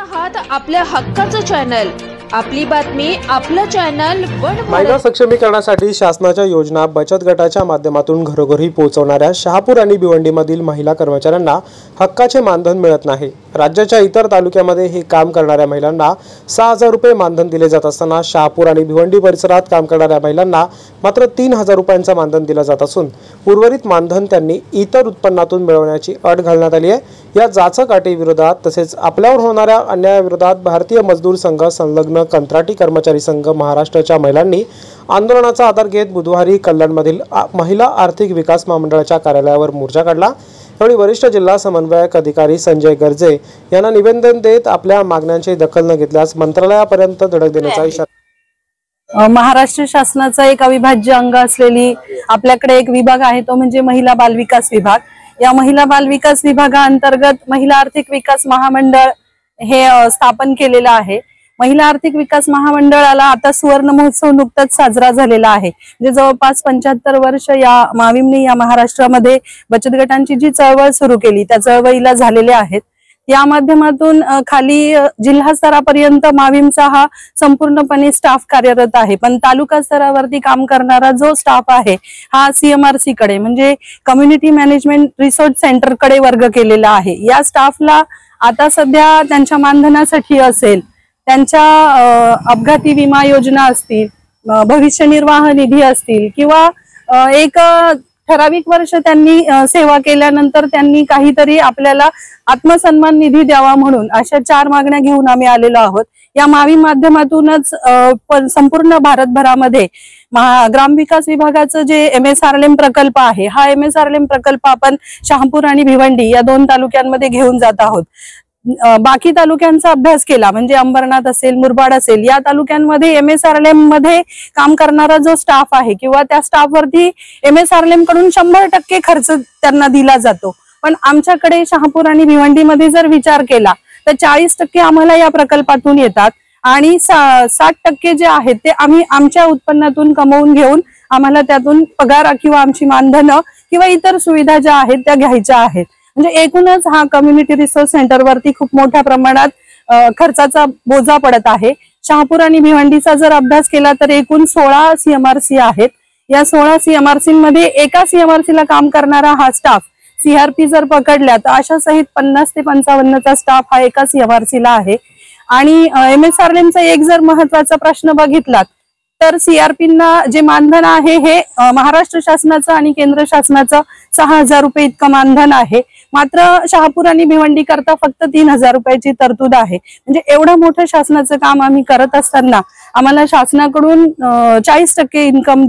आहात आपल्या हक्काचं चॅनल, आपली बातमी आपलं चॅनल। महिला सक्षमीकरणासाठी शासनाच्या योजना बचत गटाच्या माध्यमातून घरोघरी पोहोचवणाऱ्या शहापूर आणि भिवंडीमधील महिला कर्मचाऱ्यांना हक्काचे मानधन मिळत नाही। राज्याच्या इतर तालुक्यामध्ये हे काम करणाऱ्या महिलांना 6000 रुपये मानधन दिले जात असताना शहापूर आणि भिवंडी परिसरात काम करणाऱ्या महिलांना मात्र 3000 रुपयांचा मानधन दिला जात असून उर्वरित मानधन त्यांनी इतर उत्पन्नातून मिळवण्याची अट घालण्यात आली आहे। या जाचक अटीविरोधात तसेच आपल्यावर होणाऱ्या अन्यायाविरोधात भारतीय मजदूर संघ संलग्न कंत्राटी कर्मचारी संघ महाराष्ट्राच्या महिलांनी आंदोलनाचा आधार घेत बुधवारी कल्याणमधील महिला आर्थिक विकास महामंडळाच्या कार्यालयावर मोर्चा काढला। यावेळी वरिष्ठ जिल्हा समन्वयक अधिकारी संजय गर्जे यांना निवेदन देत आपल्या मागण्यांची दखल न घेतल्यास मंत्रालयापर्यंत धडक देण्याचा इशारा। महाराष्ट्र शासनाचा एक अविभाज्य अंग असलेली आपल्याकडे एक विभाग आहे, तो म्हणजे महिला बाल विकास विभाग। या महिला बाल विकास विभागाअंतर्गत महिला आर्थिक विकास महामंडळ हे स्थापन केलेलं आहे। महिला आर्थिक विकास महामंडळाला आता सुवर्ण महोत्सव नुकताच साजरा झालेला आहे। म्हणजे जवळपास 75 वर्ष या माविमने या महाराष्ट्रामध्ये बचत गटांची जी चळवळ सुरू केली त्या चळवळीला झालेले आहेत। या माध्यमातून खाली जिल्हा स्तरापर्यंत माविमचा हा संपूर्णपणे स्टाफ कार्यरत आहे, पण तालुका स्तरावरती काम करणारा जो स्टाफ आहे हा CMRC कडे म्हणजे कम्युनिटी मॅनेजमेंट रिसोर्स सेंटर कडे वर्ग केलेला आहे। या स्टाफला आता सध्या त्यांच्या मानधनासाठी असेल, त्यांच्या अपघाती विमा योजना असतील, भविष्य निर्वाह निधी असतील किंवा एक ठराविक वर्ष त्यांनी सेवा केल्यानंतर त्यांनी काहीतरी आपल्याला आत्मसन्मान निधी द्यावा म्हणून अशा 4 मागण्या घेऊन आम्ही आलेलो आहोत। या मावी माध्यमातूनच संपूर्ण भारतभरामध्ये ग्रामविकास विभागाचं जे MSRLM प्रकल्प आहे, हा MSRLM प्रकल्प आपण शहापूर आणि भिवंडी या 2 तालुक्यांमध्ये घेऊन जात आहोत। बाकी तालुक्यांचा अभ्यास केला म्हणजे अंबरनाथ असेल, मुरबाड असेल, या तालुक्यांमध्ये MSRLM मध्ये काम करणारा जो स्टाफ आहे किंवा त्या स्टाफवरती MSRLM कडून 100% खर्च त्यांना दिला जातो। पण आमच्याकडे शहापूर आणि भिवंडीमध्ये जर विचार केला तर 40% आम्हाला या प्रकल्पातून येतात आणि 60% जे आहेत ते आम्ही आमच्या उत्पन्नातून कमवून घेऊन आम्हाला त्यातून पगार किंवा आमची मानधनं किंवा इतर सुविधा ज्या आहेत त्या घ्यायच्या आहेत। म्हणजे एकूणच हा कम्युनिटी रिसोर्स सेंटर वरती खूप मोठ्या प्रमाणात खर्चाचा बोजा पडत आहे। शहापूर आणि भिवंडीचा जर अभ्यास केला तर एकूण 16 CMRC आहेत। या 16 CMRC मध्ये एका CMRC ला काम करणारा हा स्टाफ CRP जर पकडल्या तर अशा सहित 50 ते 55 चा स्टाफ हा एका CMRC ला आहे। आणि MSRLM चा एक जर महत्वाचा प्रश्न बघितला तर CRPना जे मानधन आहे हे महाराष्ट्र शासनाचं आणि केंद्र शासनाचं 6000 रुपये इतकं मानधन आहे, मात्र शहापूर आणि भिवंडी करता फक्त 3000 रुपयाची तरतूद आहे। म्हणजे एवढं मोठं शासनाचं काम आम्ही करत असताना आम्हाला शासनाकडून 40% इन्कम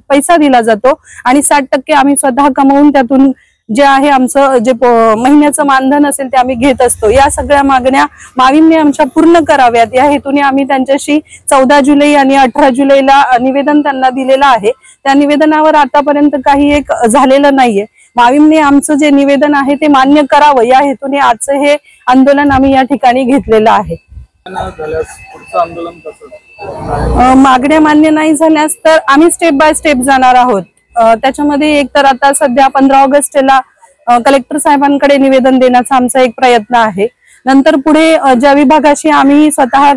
पैसा दिला जातो आणि 60% आम्ही स्वतः कमवून त्यातून जे आहे आमचं जे महिन्याचं मानधन असेल ते आम्ही घेत असतो। या सगळ्या मागण्या माविमने आमच्या पूर्ण कराव्यात या हेतूने आम्ही त्यांच्याशी 14 जुलै आणि 18 जुलैला निवेदन त्यांना दिलेलं आहे। त्या निवेदनावर आतापर्यंत काही एक झालेलं नाहीये। माविमने आमचं जे निवेदन आहे ते मान्य करावं या हेतूने आजचं हे आंदोलन आम्ही या ठिकाणी घेतलेलं आहे। मागण्या मान्य नाही झाल्यास तर आम्ही स्टेप बाय स्टेप जाणार आहोत। त्याच्यामध्ये एक तर आता सध्या 15 ऑगस्टला कलेक्टर साहेबांकडे निवेदन देण्याचा आमचा एक प्रयत्न आहे। नंतर पुढे ज्या विभागाशी आम्ही स्वतः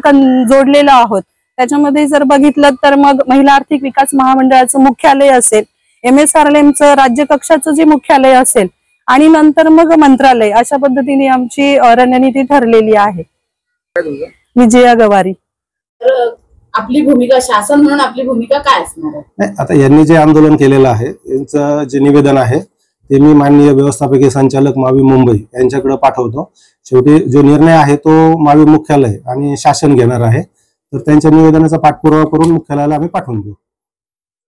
जोडलेलो आहोत त्याच्यामध्ये जर बघितलं तर मग महिला आर्थिक विकास महामंडळाचं मुख्यालय असेल, MSRLMचं राज्य कक्षाचं जे मुख्यालय असेल आणि नंतर मग मंत्रालय, अशा पद्धतीने आमची रणनीती ठरलेली आहे। विजया गवारी। आपली भूमिका शासन म्हणून आपली भूमिका काय असणार आहे? आता यांनी जे आंदोलन केलेलं आहे यांचं जे निवेदन आहे ते मी माननीय व्यवस्थापकीय संचालक मावी मुंबई यांच्याकडे पाठवतो। शेवटी जो निर्णय आहे तो मावी मुख्यालय आणि शासन घेणार आहे, तर त्यांच्या निवेदनाचा पाठपुरावा करून मुख्यालयाला आम्ही पाठवून देऊ।